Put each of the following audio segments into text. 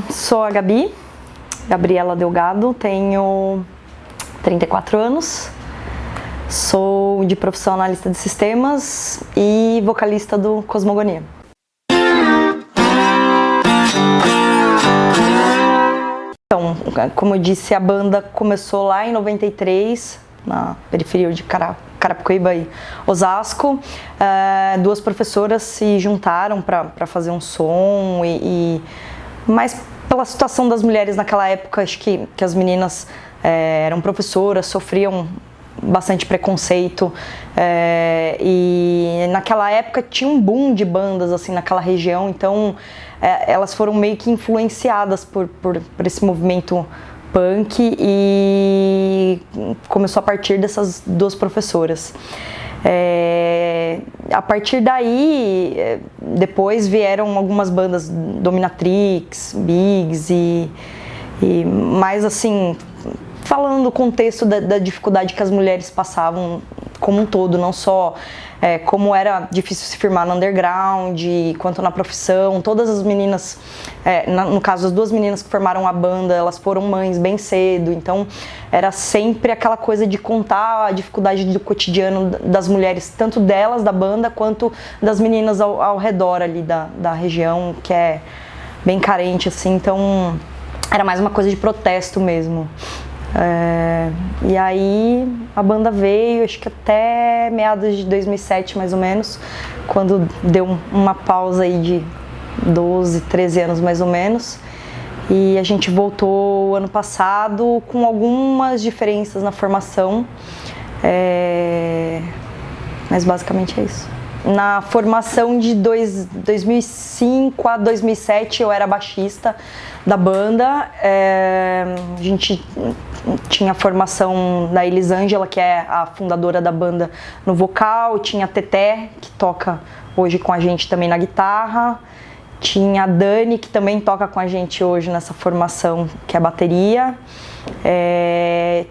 Sou a Gabi, Gabriela Delgado, tenho 34 anos, sou de profissão analista de sistemas e vocalista do Cosmogonia. Então, como eu disse, a banda começou lá em 93, na periferia de Carapicuíba e Osasco. Duas professoras se juntaram para fazer um som mas pela situação das mulheres naquela época, acho que as meninas eram professoras, sofriam bastante preconceito, e naquela época tinha um boom de bandas assim naquela região, então elas foram meio que influenciadas por esse movimento punk e começou a partir dessas duas professoras. A partir daí, depois vieram algumas bandas, Dominatrix, Biggs e mais assim, falando do contexto da dificuldade que as mulheres passavam como um todo, não só como era difícil se firmar no underground, quanto na profissão. Todas as meninas, no caso as duas meninas que formaram a banda, elas foram mães bem cedo, então era sempre aquela coisa de contar a dificuldade do cotidiano das mulheres, tanto delas, da banda, quanto das meninas ao redor ali da região, que é bem carente assim, então era mais uma coisa de protesto mesmo. E aí a banda veio, acho que até meados de 2007 mais ou menos, quando deu uma pausa aí de 12, 13 anos mais ou menos, e a gente voltou ano passado com algumas diferenças na formação, mas basicamente é isso. Na formação de 2005 a 2007 eu era baixista da banda. A gente tinha a formação da Elisângela, que é a fundadora da banda, no vocal, tinha a Teté, que toca hoje com a gente também na guitarra, tinha a Dani, que também toca com a gente hoje nessa formação, que é a bateria.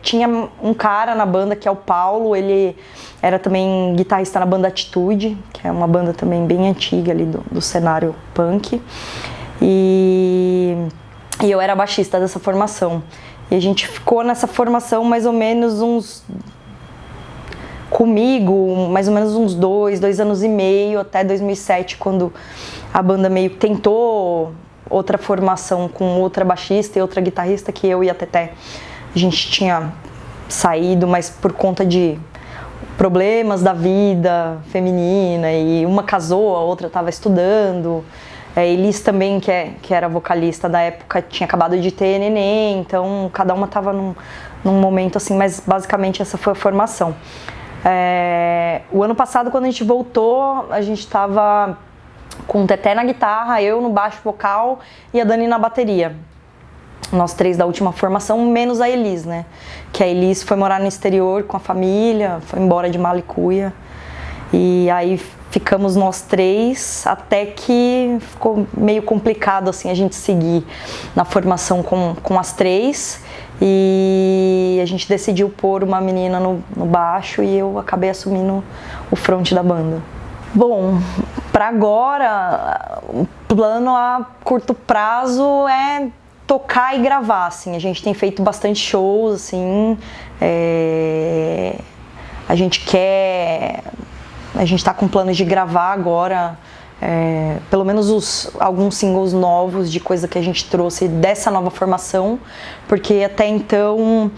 Tinha um cara na banda que é o Paulo, ele era também guitarrista na banda Atitude, que é uma banda também bem antiga ali do cenário punk, e eu era baixista dessa formação. E a gente ficou nessa formação mais ou menos comigo, mais ou menos uns dois anos e meio, até 2007, quando a banda meio que tentou outra formação com outra baixista e outra guitarrista, que eu e a Teté, a gente tinha saído, mas por conta de problemas da vida feminina, e uma casou, a outra estava estudando. Elis também, que era vocalista da época, tinha acabado de ter neném, então cada uma estava num momento assim, mas basicamente essa foi a formação. O ano passado, quando a gente voltou, a gente estava com o Teté na guitarra, eu no baixo vocal e a Dani na bateria. Nós três da última formação, menos a Elis, né? Que a Elis foi morar no exterior com a família, foi embora de mala e cuia. E aí ficamos nós três, até que ficou meio complicado assim a gente seguir na formação com as três. E a gente decidiu pôr uma menina no baixo e eu acabei assumindo o front da banda. Bom, para agora, o plano a curto prazo é tocar e gravar, assim. A gente tem feito bastante shows, assim. A gente tá com planos de gravar agora, pelo menos alguns singles novos de coisa que a gente trouxe dessa nova formação, porque até então,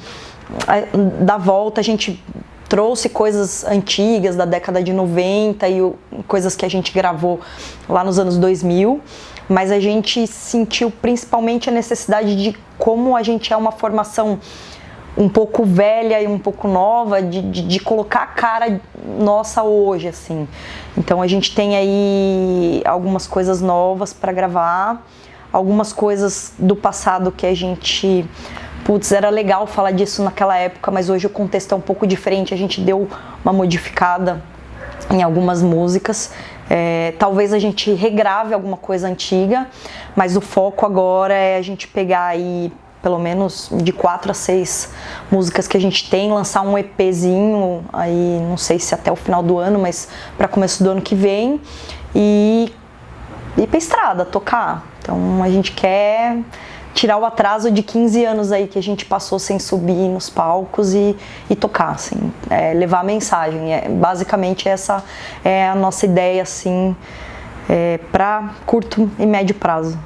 da volta, a gente trouxe coisas antigas da década de 90 e coisas que a gente gravou lá nos anos 2000, mas a gente sentiu principalmente a necessidade de, como a gente é uma formação um pouco velha e um pouco nova, de colocar a cara nossa hoje, assim. Então a gente tem aí algumas coisas novas para gravar, algumas coisas do passado que a gente... Putz, era legal falar disso naquela época, mas hoje o contexto é um pouco diferente, a gente deu uma modificada em algumas músicas. Talvez a gente regrave alguma coisa antiga, mas o foco agora é a gente pegar aí pelo menos de 4 a 6 músicas que a gente tem, lançar um EPzinho aí, não sei se até o final do ano, mas para começo do ano que vem, e ir pra estrada, tocar Então a gente quer tirar o atraso de 15 anos aí que a gente passou sem subir nos palcos e tocar, assim, levar a mensagem. Basicamente essa é a nossa ideia, assim, para curto e médio prazo.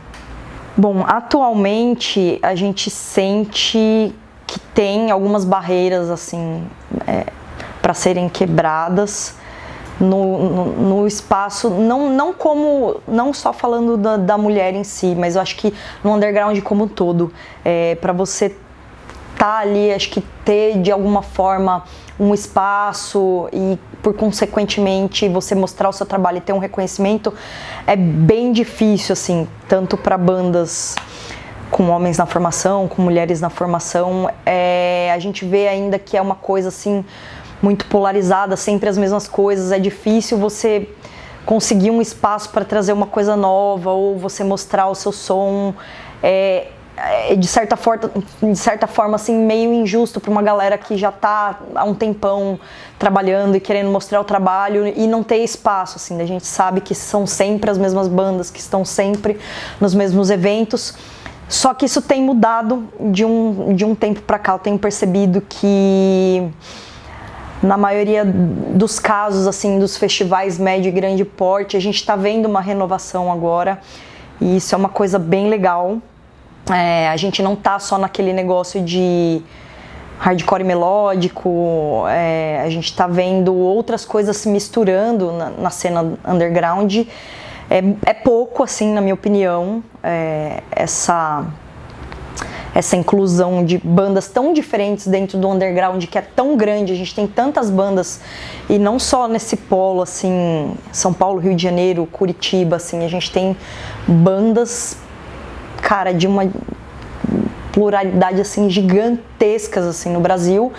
Bom, atualmente a gente sente que tem algumas barreiras, assim, para serem quebradas no espaço, não só falando da mulher em si, mas eu acho que no underground como um todo, para você tá ali, acho que ter de alguma forma um espaço e por consequentemente você mostrar o seu trabalho e ter um reconhecimento é bem difícil, assim, tanto para bandas com homens na formação, com mulheres na formação. A gente vê ainda que é uma coisa assim muito polarizada, sempre as mesmas coisas, é difícil você conseguir um espaço para trazer uma coisa nova ou você mostrar o seu som. De certa forma assim, meio injusto para uma galera que já está há um tempão trabalhando e querendo mostrar o trabalho e não ter espaço, assim. A gente sabe que são sempre as mesmas bandas, que estão sempre nos mesmos eventos, só que isso tem mudado de um tempo para cá. Eu tenho percebido que na maioria dos casos, assim, dos festivais médio e grande porte, a gente está vendo uma renovação agora e isso é uma coisa bem legal. A gente não tá só naquele negócio de hardcore melódico, a gente tá vendo outras coisas se misturando na cena underground. É pouco, assim, na minha opinião, essa inclusão de bandas tão diferentes dentro do underground, que é tão grande, a gente tem tantas bandas, e não só nesse polo, assim, São Paulo, Rio de Janeiro, Curitiba, assim, a gente tem bandas, cara, de uma pluralidade, assim, gigantescas, assim, no Brasil,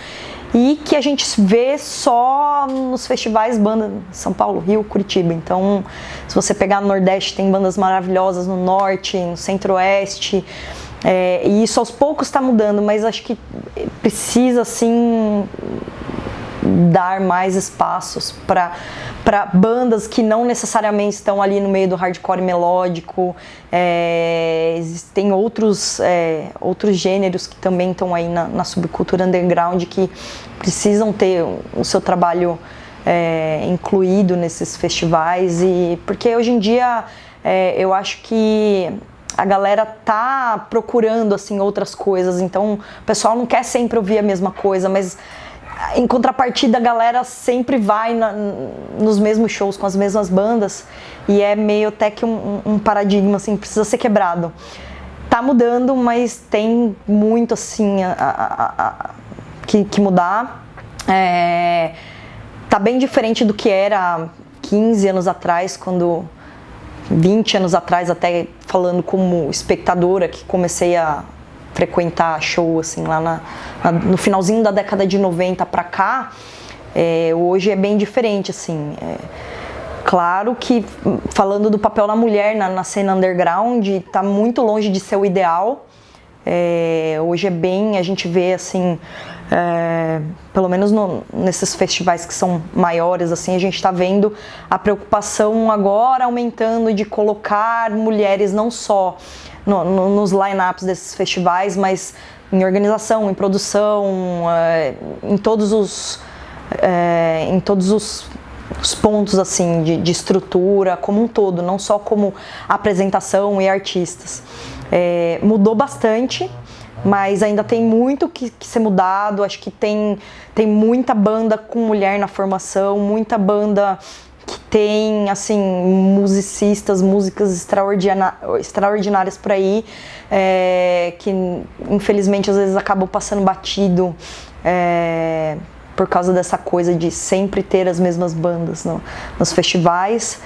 e que a gente vê só nos festivais banda São Paulo, Rio, Curitiba. Então, se você pegar no Nordeste, tem bandas maravilhosas, no Norte, no Centro-Oeste, e isso aos poucos está mudando, mas acho que precisa, assim, dar mais espaços para bandas que não necessariamente estão ali no meio do hardcore melódico. Existem outros gêneros que também estão aí na subcultura underground que precisam ter o seu trabalho incluído nesses festivais, e porque hoje em dia eu acho que a galera tá procurando, assim, outras coisas, então o pessoal não quer sempre ouvir a mesma coisa, mas em contrapartida a galera sempre vai nos mesmos shows com as mesmas bandas, e é meio até que um paradigma, assim, precisa ser quebrado. Tá mudando, mas tem muito, assim, que mudar. Tá bem diferente do que era 15 anos atrás, 20 anos atrás, até falando como espectadora, que comecei a frequentar show, assim, lá no finalzinho da década de 90 pra cá. Hoje é bem diferente, assim. Claro que, falando do papel da mulher na cena underground, tá muito longe de ser o ideal. Hoje a gente vê, assim, pelo menos nesses festivais que são maiores, assim, a gente está vendo a preocupação agora aumentando de colocar mulheres não só nos line-ups desses festivais, mas em organização, em produção, em todos os pontos, assim, de estrutura como um todo, não só como apresentação e artistas. Mudou bastante, mas ainda tem muito que ser mudado. Acho que tem muita banda com mulher na formação, muita banda que tem, assim, músicas extraordinárias por aí, que infelizmente às vezes acabam passando batido por causa dessa coisa de sempre ter as mesmas bandas nos festivais.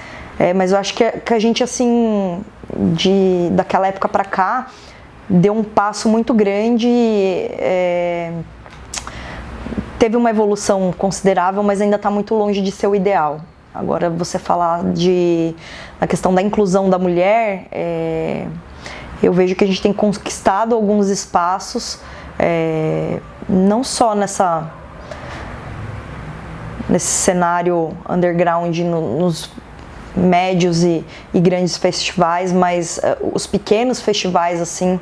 Mas eu acho que a gente, assim, daquela época pra cá, deu um passo muito grande, teve uma evolução considerável, mas ainda está muito longe de ser o ideal. Agora, você falar na questão da inclusão da mulher, eu vejo que a gente tem conquistado alguns espaços, não só nesse cenário underground, médios e grandes festivais, mas os pequenos festivais, assim,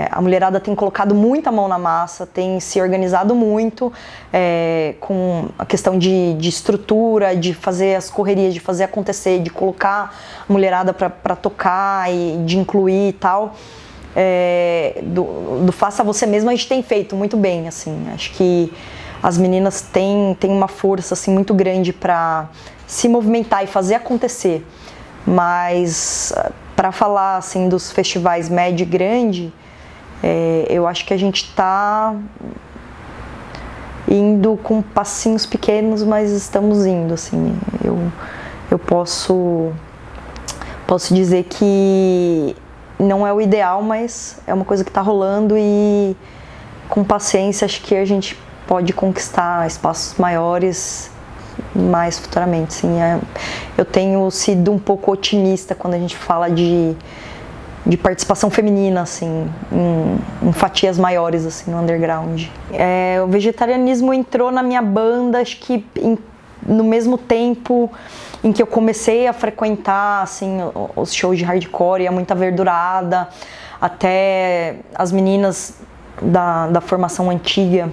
a mulherada tem colocado muita mão na massa, tem se organizado muito com a questão de estrutura, de fazer as correrias, de fazer acontecer, de colocar a mulherada para tocar e de incluir e tal. Do Faça Você Mesmo a gente tem feito muito bem, assim, acho que as meninas têm uma força assim, muito grande para se movimentar e fazer acontecer, mas para falar assim, dos festivais médio e grande, eu acho que a gente está indo com passinhos pequenos, mas estamos indo, assim, eu posso dizer que não é o ideal, mas é uma coisa que está rolando e com paciência acho que a gente pode conquistar espaços maiores mais futuramente, sim. Eu tenho sido um pouco otimista quando a gente fala de participação feminina, assim, em fatias maiores, assim, no underground. O vegetarianismo entrou na minha banda, acho que no mesmo tempo em que eu comecei a frequentar, assim, os shows de hardcore e a Muita Verdurada, até as meninas da formação antiga,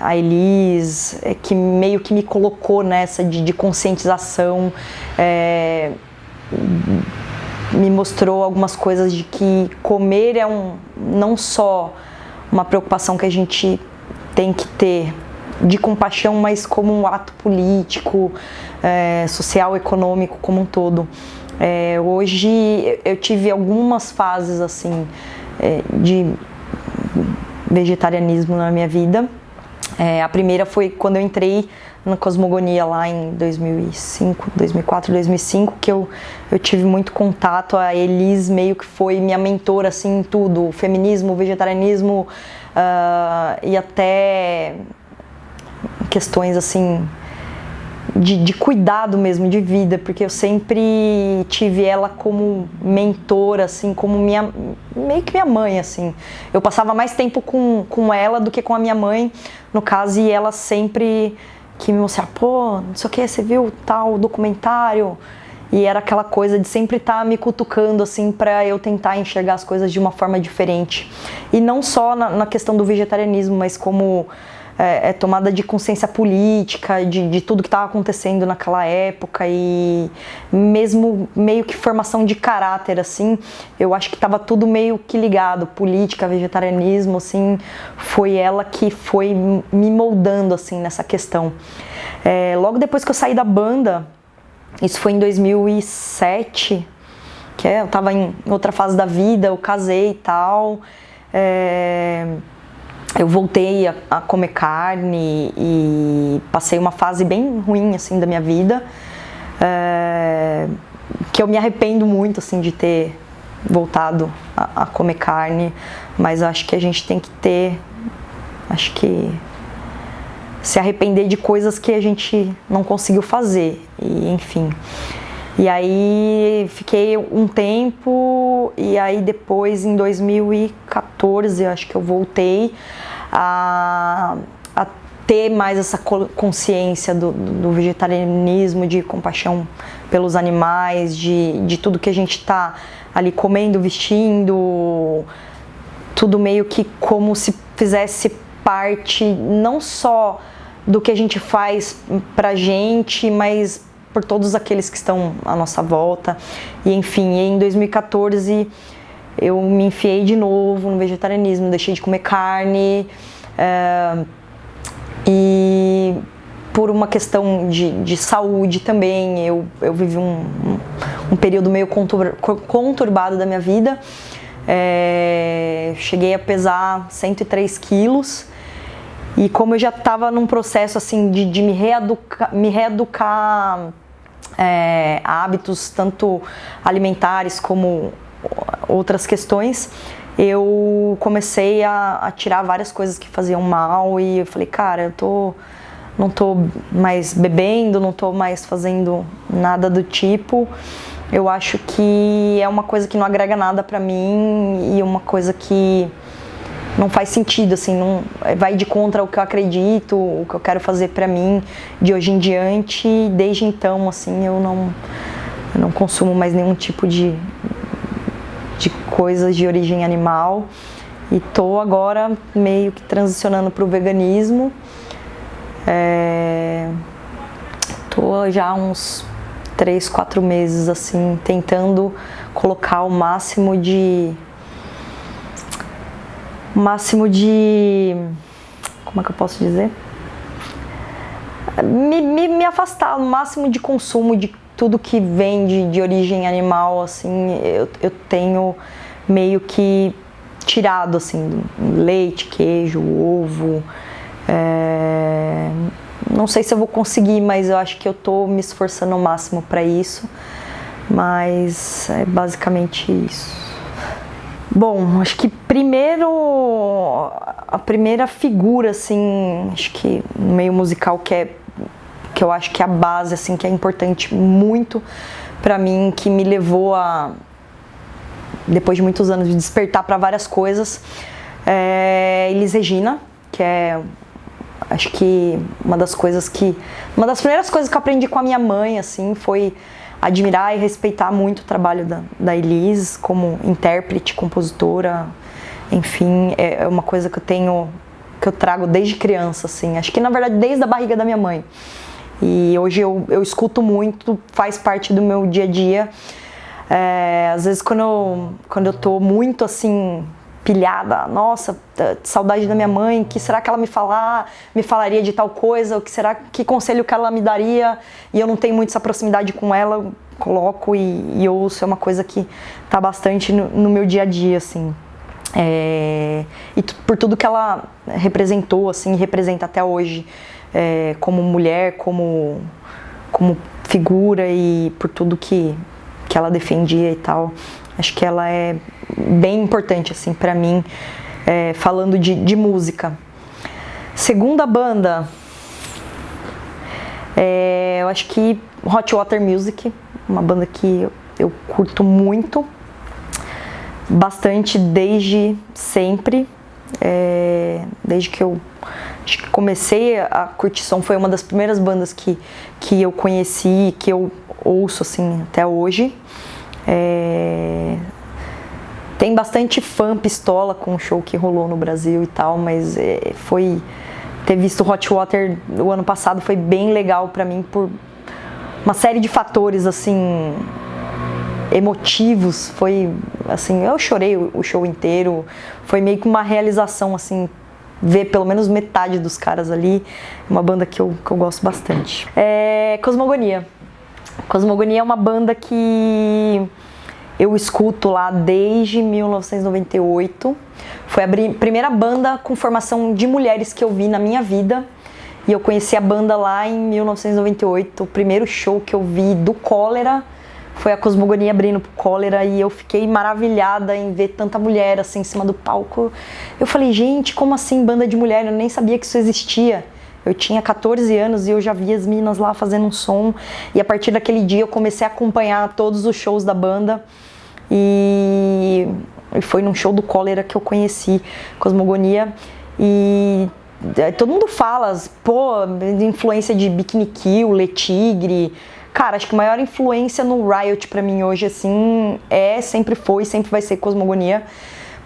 a Elis, que meio que me colocou nessa de conscientização, me mostrou algumas coisas de que comer não só uma preocupação que a gente tem que ter de compaixão, mas como um ato político, social, econômico como um todo. Hoje eu tive algumas fases assim de vegetarianismo na minha vida. A primeira foi quando eu entrei na Cosmogonia lá em 2004, 2005, que eu tive muito contato. A Elis meio que foi minha mentora assim, em tudo, o feminismo, o vegetarianismo, e até questões assim de cuidado mesmo de vida, porque eu sempre tive ela como mentora, assim, como meio que minha mãe, assim. Eu passava mais tempo com ela do que com a minha mãe, no caso, e ela sempre que me mostrava, pô, não sei o que, você viu tal documentário? E era aquela coisa de sempre estar me cutucando, assim, para eu tentar enxergar as coisas de uma forma diferente. E não só na questão do vegetarianismo, mas como tomada de consciência política, de tudo que estava acontecendo naquela época, e mesmo meio que formação de caráter, assim, eu acho que estava tudo meio que ligado, política, vegetarianismo, assim, foi ela que foi me moldando, assim, nessa questão. Logo depois que eu saí da banda, isso foi em 2007, que eu estava em outra fase da vida, eu casei e tal, eu voltei a comer carne e passei uma fase bem ruim, assim, da minha vida, que eu me arrependo muito, assim, de ter voltado a comer carne, mas acho que a gente tem que se arrepender de coisas que a gente não conseguiu fazer, e enfim. E aí fiquei um tempo, e aí depois em 2014 acho que eu voltei a ter mais essa consciência do vegetarianismo, de compaixão pelos animais, de tudo que a gente está ali comendo, vestindo, tudo meio que como se fizesse parte não só do que a gente faz pra gente, mas por todos aqueles que estão à nossa volta. E enfim, em 2014 eu me enfiei de novo no vegetarianismo, deixei de comer carne, e por uma questão de saúde também, eu vivi um período meio conturbado da minha vida. Cheguei a pesar 103 quilos, e como eu já estava num processo assim de me reeducar a hábitos tanto alimentares como outras questões, eu comecei a tirar várias coisas que faziam mal, e eu falei, cara, não tô mais bebendo, não tô mais fazendo nada do tipo. Eu acho que é uma coisa que não agrega nada pra mim, e uma coisa que não faz sentido, assim, não vai de contra o que eu acredito, o que eu quero fazer pra mim de hoje em diante. E desde então, assim, eu não consumo mais nenhum tipo de coisas de origem animal e tô agora meio que transicionando pro veganismo. Tô já há uns 3, 4 meses, assim, tentando colocar o máximo de, como é que eu posso dizer? Me afastar o máximo de consumo de tudo que vem de origem animal, assim, eu tenho meio que tirado, assim, leite, queijo, ovo. Não sei se eu vou conseguir, mas eu acho que eu tô me esforçando ao máximo para isso. Mas é basicamente isso. Bom, acho que a primeira figura, assim, acho que no meio musical que eu acho que é a base, assim, que é importante muito pra mim, que me levou a, depois de muitos anos, de despertar para várias coisas, é Elis Regina, que é, acho que uma das primeiras coisas que eu aprendi com a minha mãe, assim, foi admirar e respeitar muito o trabalho da Elis como intérprete, compositora, enfim, é uma coisa que eu trago desde criança, assim, acho que na verdade desde a barriga da minha mãe. E hoje eu escuto muito, faz parte do meu dia a dia. Às vezes quando eu tô muito assim, pilhada, nossa, saudade da minha mãe, que será que ela me falaria de tal coisa, que conselho que ela me daria, e eu não tenho muito essa proximidade com ela, eu coloco e ouço, é uma coisa que tá bastante no meu dia a dia, assim. E por tudo que ela representou, assim, representa até hoje, como mulher, como figura, e por tudo que ela defendia e tal. Acho que ela é bem importante, assim, pra mim, falando de música. Segunda banda, eu acho que Hot Water Music, uma banda que eu curto muito, bastante desde sempre, desde que eu acho que comecei a curtir som, foi uma das primeiras bandas que eu conheci, que eu ouço, assim, até hoje. Tem bastante fã pistola com o show que rolou no Brasil e tal, mas ter visto Hot Water o ano passado foi bem legal pra mim por uma série de fatores, assim, emotivos. Foi assim, eu chorei o show inteiro, foi meio que uma realização, assim, ver pelo menos metade dos caras ali. Uma banda que eu gosto bastante. Cosmogonia. Cosmogonia é uma banda que eu escuto lá desde 1998. Foi a primeira banda com formação de mulheres que eu vi na minha vida. E eu conheci a banda lá em 1998. O primeiro show que eu vi do Cólera foi a Cosmogonia abrindo pro Cólera, e eu fiquei maravilhada em ver tanta mulher assim em cima do palco. Eu falei, gente, como assim banda de mulher? Eu nem sabia que isso existia. Eu tinha 14 anos e eu já via as meninas lá fazendo um som. E a partir daquele dia eu comecei a acompanhar todos os shows da banda. E foi num show do Cólera que eu conheci Cosmogonia. E todo mundo fala, pô, de influência de Bikini Kill, Le Tigre. Cara, acho que a maior influência no Riot pra mim hoje, assim, sempre vai ser Cosmogonia.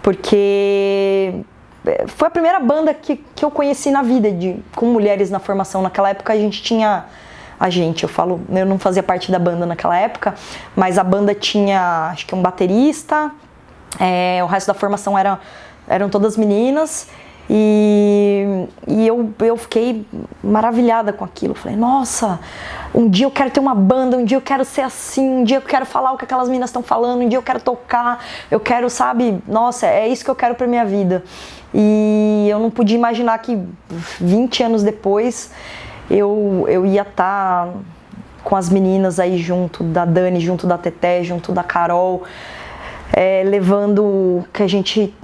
Porque foi a primeira banda que eu conheci na vida, com mulheres na formação. Naquela época a gente tinha... eu não fazia parte da banda naquela época, mas a banda tinha, acho que um baterista, o resto da formação eram todas meninas, e eu fiquei maravilhada com aquilo. Falei, nossa, um dia eu quero ter uma banda, um dia eu quero ser assim, um dia eu quero falar o que aquelas meninas estão falando, um dia eu quero tocar, eu quero, sabe, nossa, é isso que eu quero pra minha vida. E eu não podia imaginar que 20 anos depois eu ia estar com as meninas aí junto da Dani, junto da Teté, junto da Carol, levando o que a gente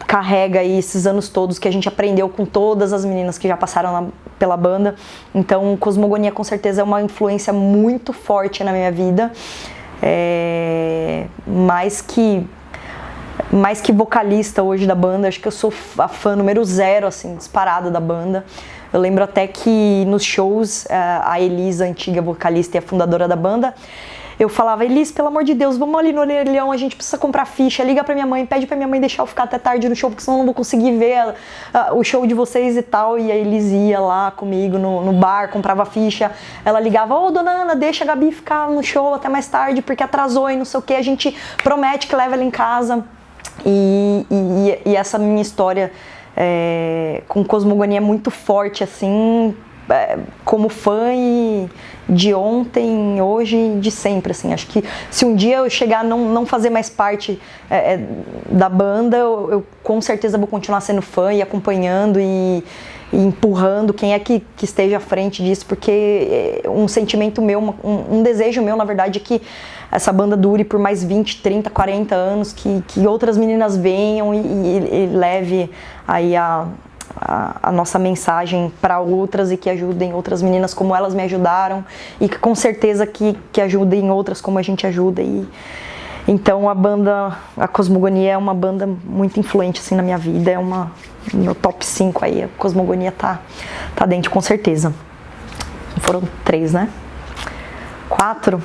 carrega aí esses anos todos, que a gente aprendeu com todas as meninas que já passaram pela banda. Então, Cosmogonia com certeza é uma influência muito forte na minha vida, mas que mais que vocalista hoje da banda, acho que eu sou a fã número 0, assim, disparada da banda. Eu lembro até que nos shows, a Elisa, a antiga vocalista e a fundadora da banda, eu falava: Elis, pelo amor de Deus, vamos ali no Orelhão, a gente precisa comprar ficha, liga pra minha mãe, pede pra minha mãe deixar eu ficar até tarde no show, porque senão eu não vou conseguir ver o show de vocês e tal. E a Elis ia lá comigo no bar, comprava ficha, ela ligava: ô, dona Ana, deixa a Gabi ficar no show até mais tarde, porque atrasou e não sei o que, a gente promete que leva ela em casa. E essa minha história com Cosmogonia é muito forte, assim, como fã e de ontem, hoje e de sempre, assim. Acho que se um dia eu chegar a não fazer mais parte da banda, eu com certeza vou continuar sendo fã e acompanhando e empurrando quem é que esteja à frente disso, porque um sentimento meu, um desejo meu, na verdade, é que essa banda dure por mais 20, 30, 40 anos, que outras meninas venham e leve aí a nossa mensagem para outras e que ajudem outras meninas como elas me ajudaram e que com certeza que ajudem outras como a gente ajuda. Então a Cosmogonia é uma banda muito influente assim na minha vida, no top 5 aí, a Cosmogonia tá dentro com certeza. Foram 3, né? 4.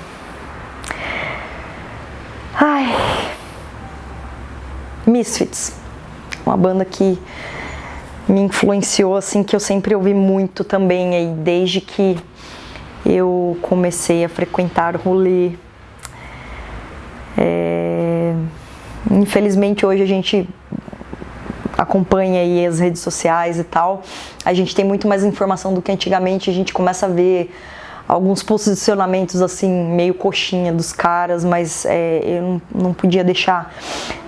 Misfits, uma banda que me influenciou, assim, que eu sempre ouvi muito também, aí, desde que eu comecei a frequentar o rolê. Infelizmente hoje a gente acompanha aí as redes sociais e tal, a gente tem muito mais informação do que antigamente, a gente começa a ver alguns posicionamentos assim, meio coxinha dos caras, mas eu não podia deixar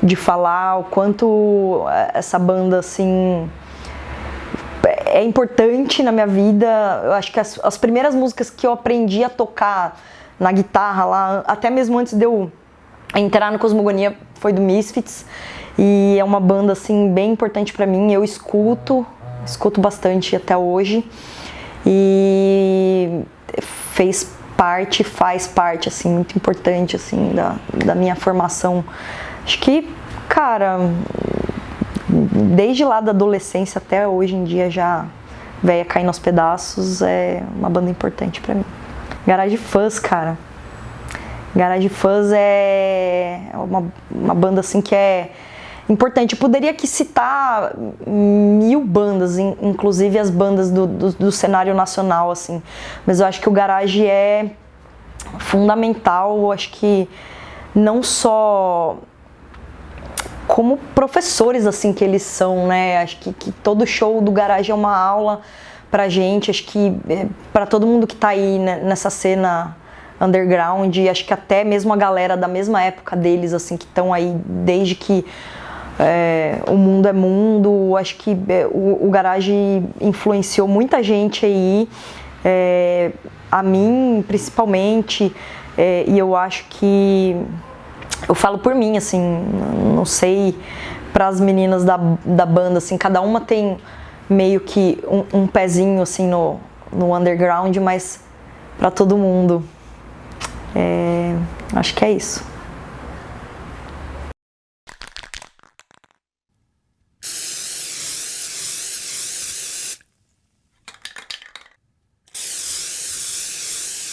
de falar o quanto essa banda, assim, é importante na minha vida. Eu acho que as primeiras músicas que eu aprendi a tocar na guitarra lá, até mesmo antes de eu entrar no Cosmogonia, foi do Misfits, e é uma banda, assim, bem importante pra mim. Eu escuto bastante até hoje, e faz parte, assim, muito importante, assim, da minha formação. Acho que, cara, desde lá da adolescência até hoje em dia, já véia caindo aos pedaços, é uma banda importante pra mim. Garage Fuzz, cara. Garage Fuzz é uma banda, assim, que é importante. Eu poderia aqui citar 1000 bandas, inclusive as bandas do cenário nacional, assim. Mas eu acho que o Garage é fundamental. Eu acho que não só como professores, assim, que eles são, né? Acho que todo show do Garage é uma aula pra gente. Acho que pra todo mundo que tá aí, né, nessa cena underground, acho que até mesmo a galera da mesma época deles, assim, que estão aí desde que o mundo é mundo. Acho que o Garage influenciou muita gente aí, a mim principalmente, e eu acho que, eu falo por mim, assim, não sei para as meninas da banda, assim, cada uma tem meio que um pezinho, assim, no underground, mas para todo mundo, acho que é isso.